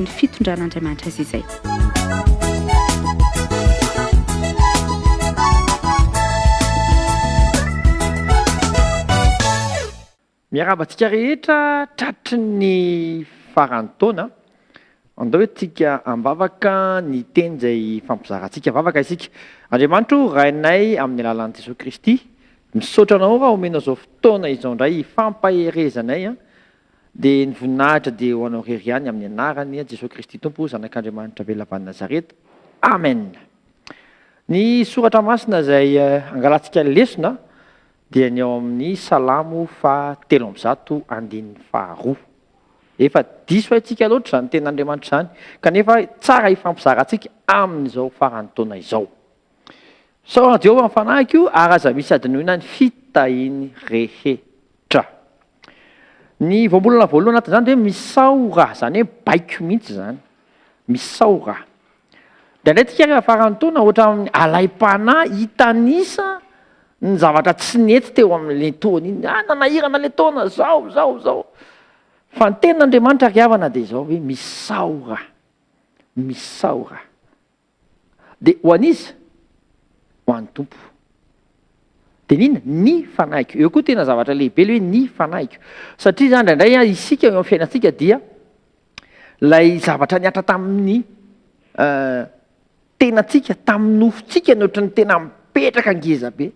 ny fitondran'Andriamanitra azy izay. Miarabantsika rehetra tratry ny farany taona andao hoe tsika ambavaka ny teny izay fampizarantsika vavaka isika. Andriamanitra rainay amin'ny alalan'i Jesosy Kristy misaotra anao raha omenao izao fotoana izao indray fampaherezanay dia ny voninahitra dia ho anao rery ihany amin'ny anarany Jesosy Kristy Tompo zanak'Andriamanitra Belavany Nazareta. Amen. Ny soratra masina izay angalantsika lesona dia ny ao amin'ny Salamo 312:2. Efa diso antsika loatra izany ten'Andriamanitra izany kanefa tsara hifampizarantsika amin'izao farany taona izao. Sao Jehova mifanahiky io ary aza misy adinoina ny fitahiny rehetra. Ny voambolana voalohany anatin'izany dia misaora, izany hoe baiko mihitsy izany. Misaora. Dia indray tsika rehefa farany taona ohatra amin'ny alaim-panahy hitanisa ny zavatra tsy nety teo amin'ilay taona iny. Nanahirana ilay taona zao. Fa ny ten'Andriamanitra riavana dia izao hoe misaora. Misaora. Dia ho an'izy? Ho an'ny Tompo. Dia n'inona? Ny fanahiky. Eo koa tena zavatra lehibe ilay hoe ny fanahiky. Satria izany indraindray isika eo amin'ny fiainantsika dia ilay zavatra niatra tamin'ny tenantsika, tamin'ny nofontsika ny ohatran'ny tena mipetraka ngeza be.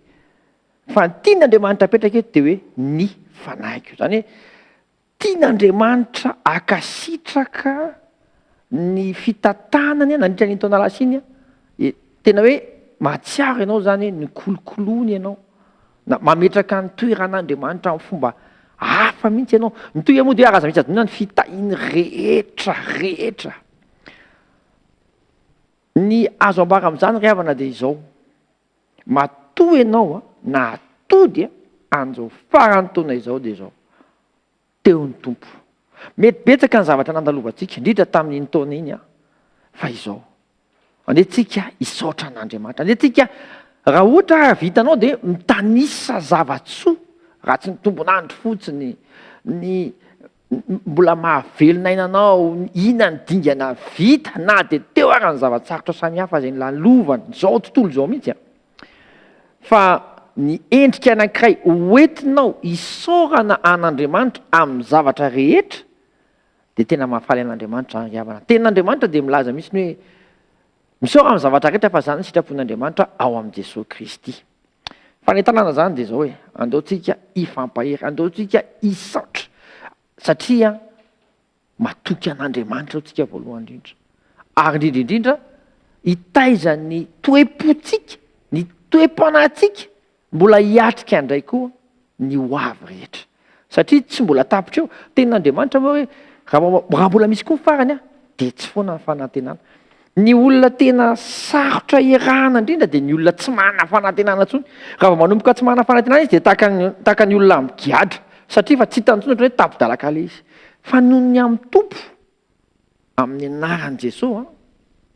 Fa ny tian'Andriamanitra apetraka eto dia hoe ny fanahiky. Izany hoe tian'Andriamanitra akasitraka ny fitantanany nandritra ny taona lasa iny. Tena hoe mahatsiaro ianao izany ny kolokoloany ianao. Na mametraka ny toeran'Andriamanitra amin'ny fomba hafa mihitsy ianao. Mitoy moa dia aza misy adinoina ny fitahiny rehetra. Ny azo ambara amin'izany riavana dia izao. Matoa ianao na atody an'izao farany taona izao dia izao. Teo ny Tompo. Mety betsaka ny zavatra nandalovantsika indrindra tamin'iny taona iny fa izao. Andehantsika hisaotra an'Andriamanitra. Andehantsika raha ohatra vitanao dia mitanisa zavatsoa raha tsy ny tombonandro fotsiny ny mbola mahavelona ainanao ina ny dingana vita na dia teo ary ny zavatsarotra samihafa izay lalovany izao tontolo izao mihitsy. Fa ny endrika anankiray hoentinao hisaorana an'Andriamanitra amin'ny zavatra rehetra dia tena mahafaly an'Andriamanitra izany riavana. Ten'Andriamanitra dia milaza mihitsy ny hoe misaora amin'ny zavatra rehetra fa izany ny sitrapon'Andriamanitra ao amin'ny Jesosy Kristy. Fa ny tanàna izany dia izao hoe andehantsika hifampahery, andehantsika hisaotra satria matoky an'Andriamanitra tsika voalohany indrindra. Ary indrindra hitaiza ny toe-pontsika, ny toe-panahintsika mbola hiatrika indray koa ny ho avy rehetra. Satria tsy mbola tapitra eo. Ten'Andriamanitra moa hoe raha mbola misy koa ny farany dia tsy foana ny fanantenana. Ny olona tena sarotra iarahana indrindra dia ny olona tsy manana fanantenana intsony. Raha manomboka tsy manana fanantenana izy dia tahaka ny olona migiadra. Satria fa tsy hitany intsony ohatra hoe tapidalaka ilay izy. Fa noho ny amin'ny Tompo, amin'ny anaran'i Jesosy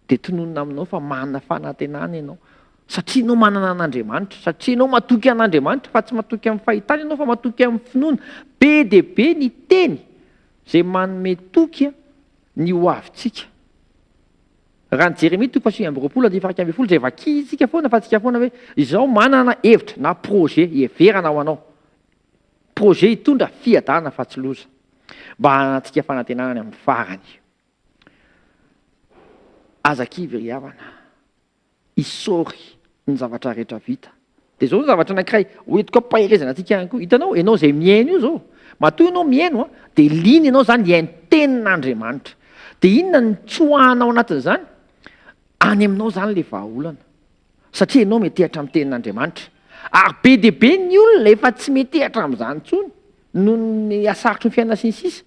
dia tononona aminao fa manana fanantenana ianao. Satria ianao manana an'Andriamanitra, satria ianao matoky an'Andriamanitra, fa tsy matoky amin'ny fahitana ianao fa matoky amin'ny finoana. Be dia be ny teny izay manome toky ny ho avintsika. Raha ny Jeremia 29:20 izay vakitsika foana fa tsika foana hoe izao manana hevitra na projet heverana ho anao. Projet hitondra fiadanana fa tsy loza. Mba hanantsika fanantenana amin'ny farany. Azakivy ry havana. Isôry ny zavatra rehetra vita. Dia izao ny zavatra anankiray hoentiko ampaherezana antsika ihany koa. Hitanao, ianao izay miaino io izao. Matoa ianao miaino dia liny ianao izany hiaino tenin'Andriamanitra. Dia inona ny tsoahanao anatin'izany? Any aminao izany ilay vahaolana. Satria ianao metehatra amin'ny tenin'Andriamanitra. Ary be dia be ny olona efa tsy metehatra amin'izany intsony noho ny asarotry ny fiainana sy ny sisa.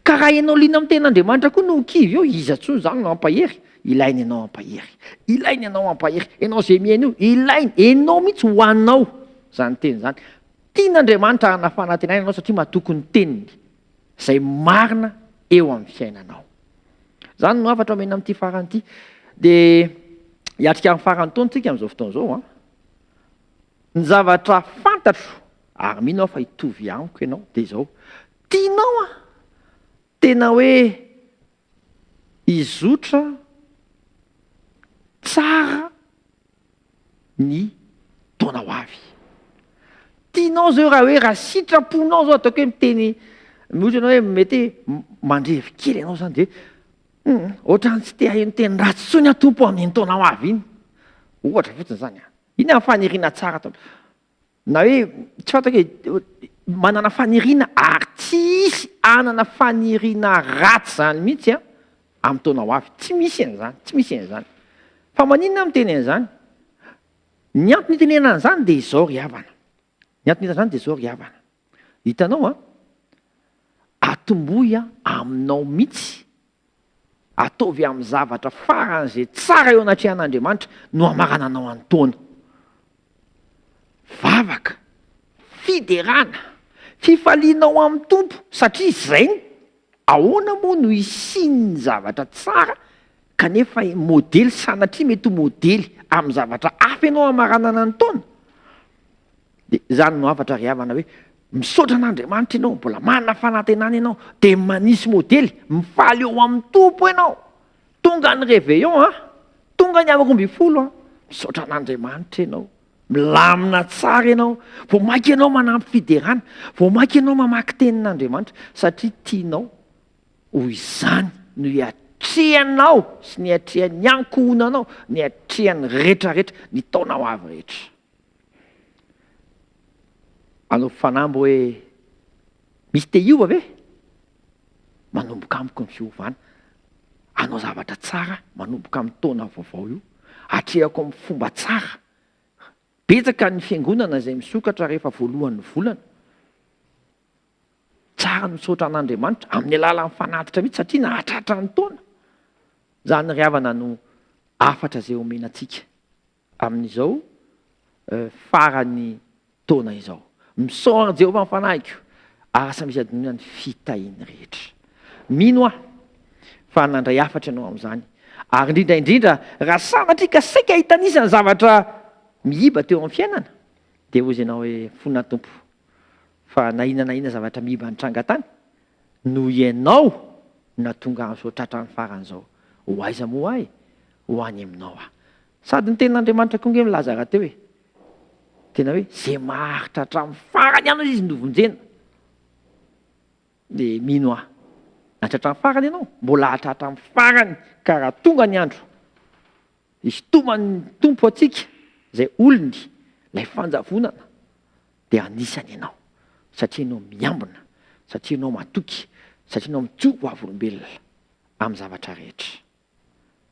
Ka raha ianao liana amin'ny tenin'Andriamanitra koa no kivy eo, iza intsony izany no ampahery. Ilainy ianao ampahery. Ilainy ianao ampahery. Ianao izay miaino io, ilainy. Ianao mihitsy ho anao izany teny izany. Tian'Andriamanitra hanana fanantenana ianao satria matoky ny teniny izay marina eo amin'ny fiainanao. Izany no afatra omena amin'ity farany ity. Dia hiatrika amin'ny farany taona tsika amin'izao fotoana izao. Ny zavatra fantatro ary mino aho fa hitovy amiko ianao dia izao. Tianao tena hoe izotra tsara ny taona ho avy. Tianao zao raha sitraponao zao ataoko hoe miteny ohatra anao hoe mety mandrevy kely ianao zany de ohatrany tsy te haino teny ratsy tsony a tompo amin'iny taona ho avy iny. Ohatra fotsiny zany iny amin'ny faniriana tsara na hoe tsy fantako hoe manana faniriana ary tsisy anana faniriana ratsy zany mihitsy amin'ny taona ho avy. Tsy misy an'izany, tsy misy an'izany. Fa maninona miteny an'izany? Ny antony itenena an'izany dia izao ry havana. Ny antony zany dia izao ry havana. Hitanao atombohy aminao mihitsy, ataovy amin'ny zavatra faran'izay tsara eo anatrehan'Andriamanitra no hamarana anao an-taona. Vavaka, fiderana, fifalianao amin'ny tompo satria izay ahoana moa no isiany zavatra tsara kanefa modely sanatria mety modely amin'ny zavatra hafa ianao hamaranana ny taona. Dia izany no hafatra ry havana hoe misaotra an'Andriamanitra ianao, mbola manana fanantenana ianao, dia manisy modely, mifaly eo amin'ny tompo ianao. Tonga ny réveillon tonga ny 20, misaotra an'Andriamanitra ianao, milamina tsara ianao, vao maika ianao manampy fiderana, vao maika ianao mamaky tenin'Andriamanitra satria tianao hoy izany no hiatrehanao sy ny hatrehan'ny ankohonanao, ny hatrehan'ny rehetrarehetra, ny taona ho avy rehetra. Anao fanambo hoe misy te hiova ve? Manomboka amiko ny fiovana. Anao zavatra tsara manomboka amin'ny taona vaovao io, hatrehako amin'ny fomba tsara. Betsaka ny fiangonana izay misokatra rehefa voalohan'ny volana. Tsara ny misaotra an'Andriamanitra amin'ny alalan'ny fanatitra mihitsy satria nahatratra ny taona. Zany ry havana no afatra izay omenantsika amin'izao farany taona izao. Misaotra Jehovah amin'ny fanahiko ary asa misy adinony fitahiany rehetra. Mino fa nandray afatra ianao amin'izany. Ary indrindra raha sanatria ka saika hitanisana zavatra mihiba teo amin'ny fiainana dia hoy ianao hoe fonina tompo. Fa na inona zavatra mihiba nitrangatany no ianao na tonga amin'izao tratran'ny faran'izao. Ho aiza moa ahy? Ho any aminao Sady ny tenin'Andriamanitra konge milaza raha teo hoe tena hoe zay maharitra hatramin'ny farany ihany izy novonjena. Dia mino hatratramin'ny farany ianao, mbola hatratramin'ny farany ka raha tonga ny andro izy tomany tompo atsika izay olony ilay fanjavonana dia anisany ianao satria ianao miambina, satria ianao matoky, satria ianao mitsoka ho avolombelona amin'ny zavatra rehetra.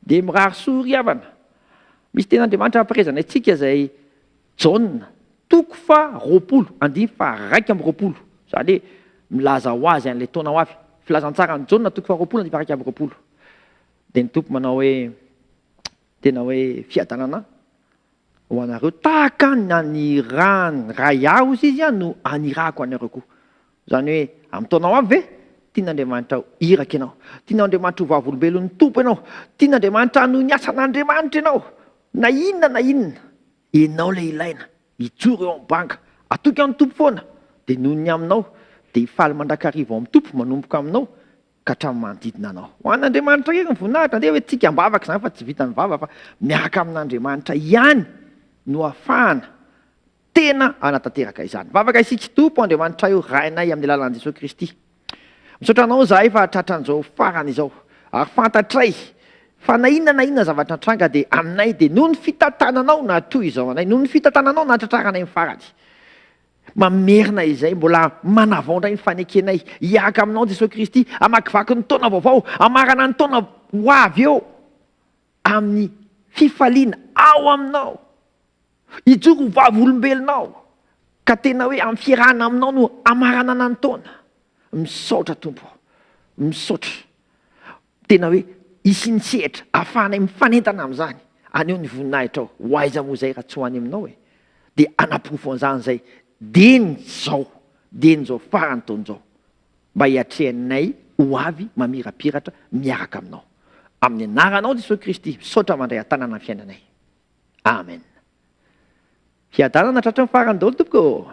Dia mirary soa ry havana. Misy tenin'Andriamanitra ampirazana antsika izay Jaune 2:20. Izany hoe milaza ho azy an'ilay taona ho avy. Filazantsara ny Jaune 2:20. Dia ny tompo manao hoe tena hoe fiadanana ho anareo tahaka ny rany raha izy izy no anirako anareo koa. Izany hoe amin'ny taona ho avy ve tian'Andriamanitra iraka ianao, tian'Andriamanitra ho vavolombelon'ny tompo ianao, tian'Andriamanitra hanao ny asan'Andriamanitra ianao, na inona ianao ilay ilaina hijoro eo amin'ny banga atoky amin'ny tompo foana dia noho ny aminao dia hifaly mandrakariva ao amin'ny tompo manomboka aminao ka hatramin'ny manodidina anao. Ho an'Andriamanitra ery ny voninahitra andeha hoe tsika mbavaka izany fa tsy vitan'ny vava fa miaraka amin'Andriamanitra ihany no ahafahana tena hanatanteraka izany. Vavaka isika tompo Andriamanitra io rainay amin'ny alalan'i Jesosy Kristy. Misaotra anao zahay fa tratran'izao farany izao ary fantatray fa na inona zavatra tranga dia aminay dia noho ny fitantananao na toy izao anay, noho ny fitantananao na tratraranay ny farany. Mamerina izay mbola manavaondray ny fanekenay hiaraka aminao Jesosy Kristy hamakivaky ny taona vaovao, hamarana ny taona ho avy eo amin'ny fifaliana ao aminao, hijoro ho vavolombelonao ka tena hoe amin'ny fiarahana aminao no hamaranana ny taona. Misaotra tompo, misaotra tena hoe isiny sehatra ahafahanay mifanentana amin'izany aneo ny voninahitra ao. Ho aiza moa izay raha tsy ho any aminao dia anapofo an'izany izay den'izao farany taona izao mba hiatrehanay ho avy mamirapiratra miaraka aminao. Amin'ny anaranao Jesosy Kristy misaotra mandray an-tanana amin'ny fiainanay. Amen. Fiadanana tratran'ny farany daholo tompoko.